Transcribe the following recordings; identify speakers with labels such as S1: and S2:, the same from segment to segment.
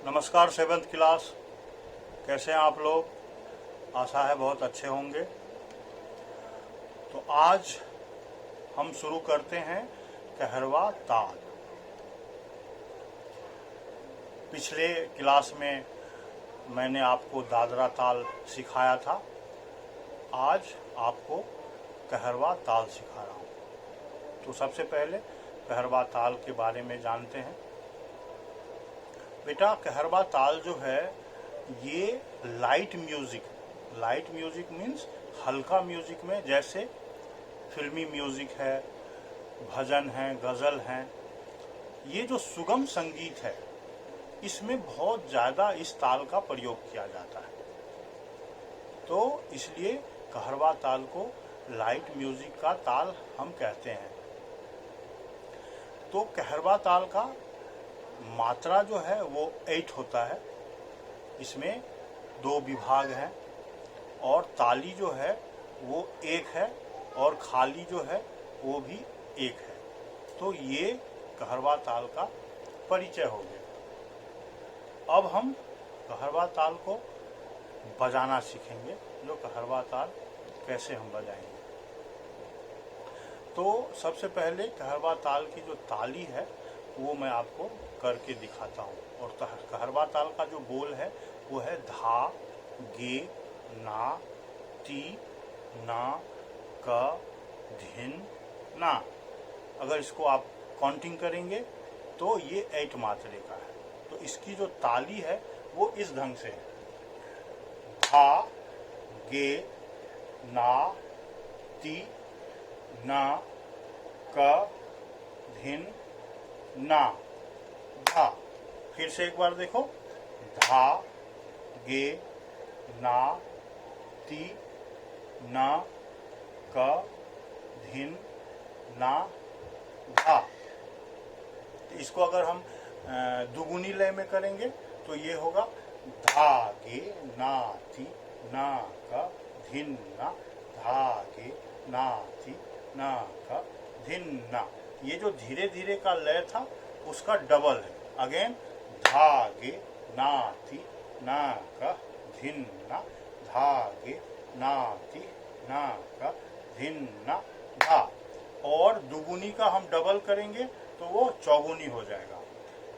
S1: नमस्कार seventh class, कैसे हैं आप लोग? आशा है बहुत अच्छे होंगे। तो आज हम शुरू करते हैं कहरवा ताल। पिछले क्लास में मैंने आपको दादरा ताल सिखाया था, आज आपको कहरवा ताल सिखा रहा हूँ। तो सबसे पहले कहरवा ताल के बारे में जानते हैं। बेटा, कहरवा ताल जो है ये लाइट म्यूजिक मीन्स हल्का म्यूजिक में, जैसे फिल्मी म्यूजिक है, भजन है, गज़ल हैं, ये जो सुगम संगीत है इसमें बहुत ज़्यादा इस ताल का प्रयोग किया जाता है। तो इसलिए कहरवा ताल को लाइट म्यूजिक का ताल हम कहते हैं। तो कहरवा ताल का मात्रा जो है वो 8 होता है। इसमें 2 विभाग हैं और ताली जो है वो 1 है और खाली जो है वो भी 1 है। तो ये कहरवा ताल का परिचय हो गया। अब हम कहरवा ताल को बजाना सीखेंगे। जो कहरवा ताल कैसे हम बजाएंगे, तो सबसे पहले कहरवा ताल की जो ताली है वो मैं आपको करके दिखाता हूँ। और कहरवा ताल का जो बोल है वो है धा, गे, ना, ती, ना, क, धिन, ना। अगर इसको आप काउंटिंग करेंगे तो ये 8 मात्रे का है। तो इसकी जो ताली है वो इस ढंग से है। धा, गे, ना, ती, ना, क, धिन, ना, धा। फिर से एक बार देखो, धा, गे, ना, ती, ना, क, धिन, ना, धा। इसको अगर हम दुगुनी लय में करेंगे तो ये होगा धा, गे, ना, ती, ना, क, धिन, ना, धा, गे, ना, ती, ना, क, धिन, ना। ये जो धीरे धीरे का लय था उसका डबल है। अगेन धा, गे, ना, ती, ना, क, धिन, ना, धा, गे, ना, ती, ना, क, धिन, ना, धा। और दुगुनी का हम डबल करेंगे तो वो चौगुनी हो जाएगा।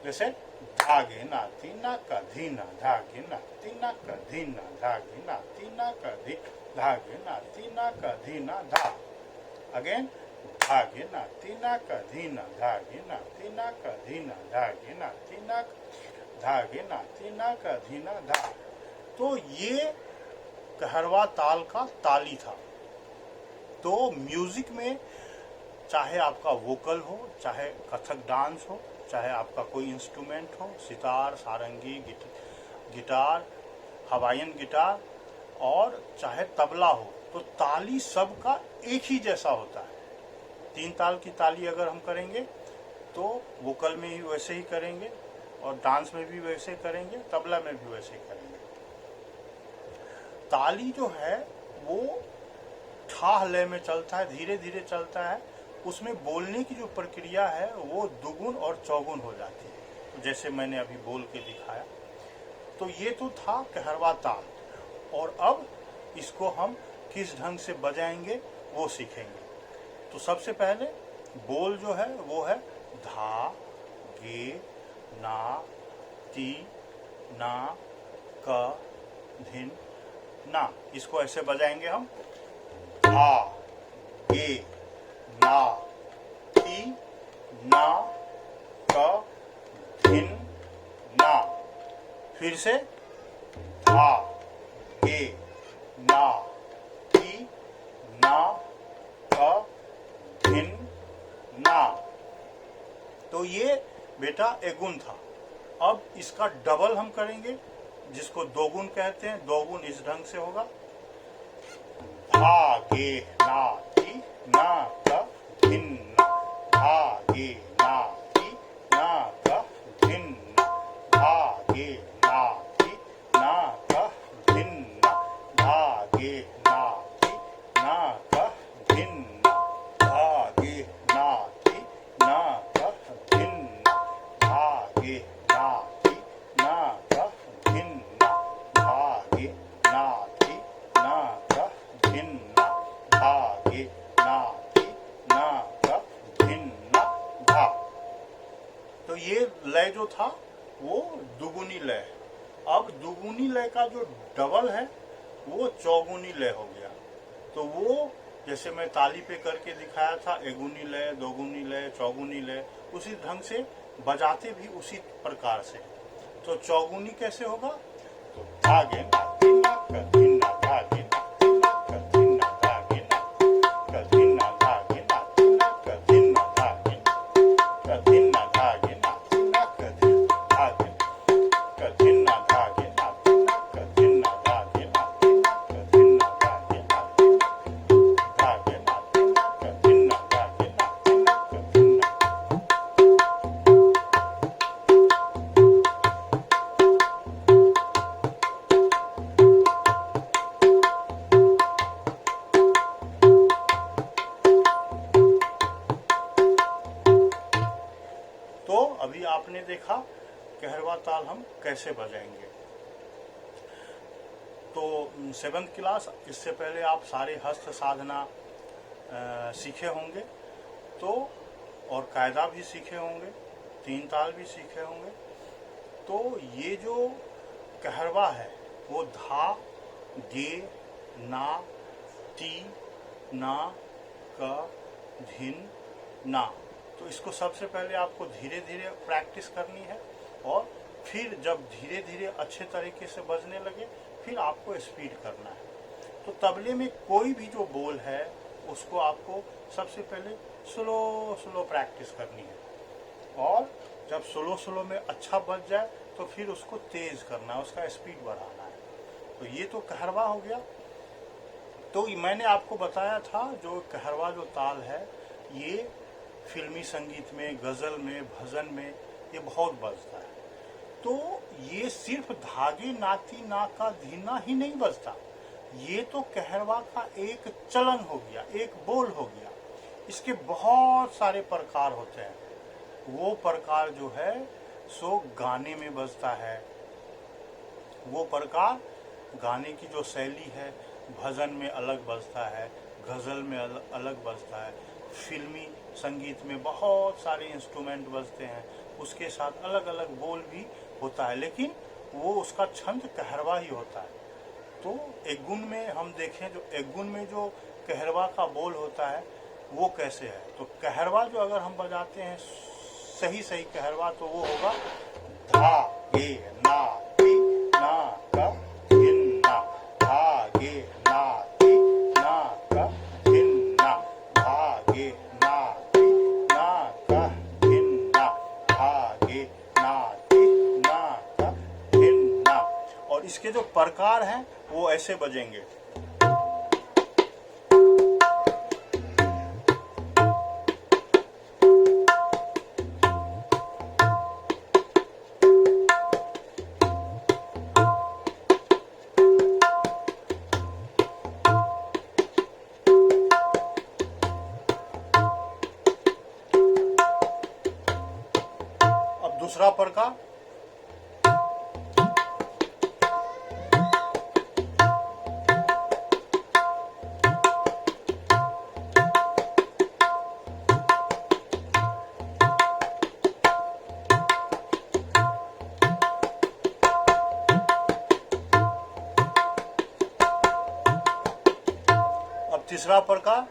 S1: जैसे धागे ना ती ना का धीना, धागे ना ती ना का धीना, धागे ना ती ना का धी, धागे ना ती ना का धीना, धा। अगेन धागे ना ती ना का धीना, धागे ना ती ना का धीना, धागे ना ती ना, धागे ना ती ना का धीना, धा। तो ये कहरवा ताल का ताली था। तो म्यूजिक में चाहे आपका वोकल हो, चाहे कथक डांस हो, चाहे आपका कोई इंस्ट्रूमेंट हो, सितार, सारंगी, गिटार, हवाईयन गिटार, और चाहे तबला हो, तो ताली सबका एक ही जैसा होता है। 3 ताल की ताली अगर हम करेंगे तो वोकल में ही वैसे ही करेंगे और डांस में भी वैसे करेंगे, तबला में भी वैसे करेंगे। ताली जो है वो ठाह लय में चलता है, धीरे धीरे चलता है। उसमें बोलने की जो प्रक्रिया है वो दुगुन और चौगुन हो जाती है। तो जैसे मैंने अभी बोल के दिखाया। तो ये तो था कहरवा ताल। और अब इसको हम किस ढंग से बजाएंगे वो सीखेंगे। तो सबसे पहले बोल जो है वो है धा, गे, ना, ती, ना, क, धिन, ना। इसको ऐसे बजाएंगे हम, धा, गे, ना, ती, ना, क, धिन, ना। फिर से धा, गे, ना, ती, ना, क, धिन, ना। तो ये बेटा एगुन था। अब इसका डबल हम करेंगे, जिसको दोगुन कहते हैं। दोगुन इस ढंग से होगा, धा, गे, ना, ती, ना, क, धिन, ना, धा, गे, ना, ती, ना, क, धिन, ना, धा, गे, ना, ती, ना, क, धिन, ना, धा, गे, ना, ती, ना, क, धिन, ना, धा, गे, ना, ती, ना, क, धिन, ना, धा, गे, ना, ती, ना, ये लय जो था वो दुगुनी लय, अब दुगुनी लय का जो डबल है वो चौगुनी लय हो गया। तो वो जैसे मैं ताली पे करके दिखाया था, एगुनी लय, दोगुनी लय, चौगुनी लय, उसी ढंग से बजाते भी उसी प्रकार से। तो चौगुनी कैसे होगा? तो धागे ना धीना कधीना धागे ना धीना कधीना धागे ना कधीना धागे ना धीना कधीना धागे ना कधीना धागे ना धीना कधीना धागे कधीना धागे ना धीना कधीना धागे ना धीना कधीना धागे ना धागे ना कधीना धागे ना कधीना। तो अभी आपने देखा कहरवा ताल हम कैसे बजाएंगे। तो 7th क्लास, इससे पहले आप सारे हस्त साधना सीखे होंगे, तो और कायदा भी सीखे होंगे, 3 ताल भी सीखे होंगे। तो ये जो कहरवा है वो धा, गे, ना, ती, ना, क, धिन, ना। तो इसको सबसे पहले आपको धीरे धीरे प्रैक्टिस करनी है, और फिर जब धीरे धीरे अच्छे तरीके से बजने लगे फिर आपको स्पीड करना है। तो तबले में कोई भी जो बोल है उसको आपको सबसे पहले स्लो स्लो प्रैक्टिस करनी है, और जब स्लो स्लो में अच्छा बज जाए तो फिर उसको तेज करना है, उसका स्पीड बढ़ाना है। तो ये तो कहरवा हो गया। तो मैंने आपको बताया था जो कहरवा जो ताल है ये फिल्मी संगीत में, गज़ल में, भजन में ये बहुत बजता है। तो ये सिर्फ धागे नाती ना का धीना ही नहीं बजता, ये तो कहरवा का एक चलन हो गया, एक बोल हो गया। इसके बहुत सारे प्रकार होते हैं। वो प्रकार जो है सो गाने में बजता है, वो प्रकार गाने की जो शैली है भजन में अलग बजता है, गज़ल में अलग बजता है, फिल्मी संगीत में बहुत सारे इंस्ट्रूमेंट बजते हैं, उसके साथ अलग अलग बोल भी होता है, लेकिन वो उसका छंद कहरवा ही होता है। तो एक गुण में हम देखें, जो एक गुण में जो कहरवा का बोल होता है वो कैसे है। तो कहरवा जो अगर हम बजाते हैं सही सही कहरवा, तो वो होगा धा गे ना ती ना का धिन ना, धा गे ना ती ना का धिन ना, धा गे ना ती ना का धिन ना, धा गे ना ती ना का धिन ना। और इसके जो प्रकार हैं वो ऐसे बजेंगे। अब दूसरा प्रकार, अब तीसरा प्रकार,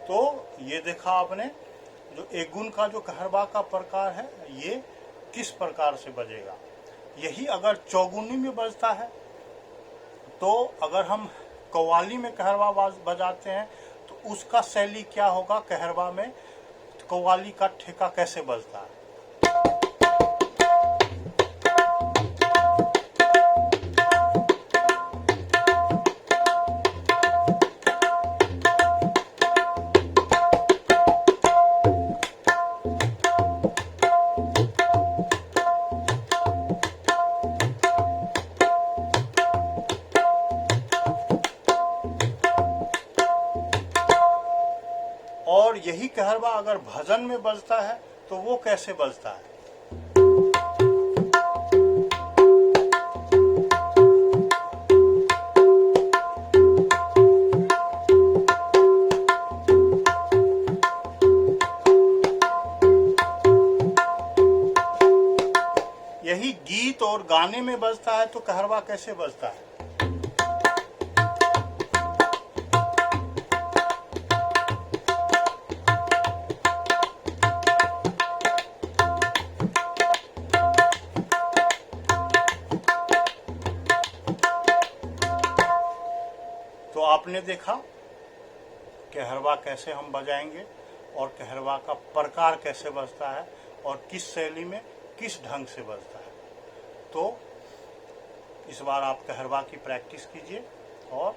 S1: तो ये देखा आपने जो एक गुण का जो कहरवा का प्रकार है ये किस प्रकार से बजेगा। यही अगर चौगुनी में बजता है, तो अगर हम कव्वाली में कहरवा बजाते हैं तो उसका शैली क्या होगा, कहरवा में कव्वाली का ठेका कैसे बजता है। और यही कहरवा अगर भजन में बजता है तो वो कैसे बजता है। यही गीत और गाने में बजता है तो कहरवा कैसे बजता है। तो आपने देखा कहरवा कैसे हम बजाएंगे और कहरवा का प्रकार कैसे बजता है और किस शैली में किस ढंग से बजता है। तो इस बार आप कहरवा की प्रैक्टिस कीजिए और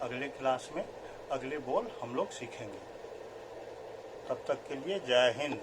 S1: अगले क्लास में अगले बोल हम लोग सीखेंगे। तब तक के लिए जय हिंद।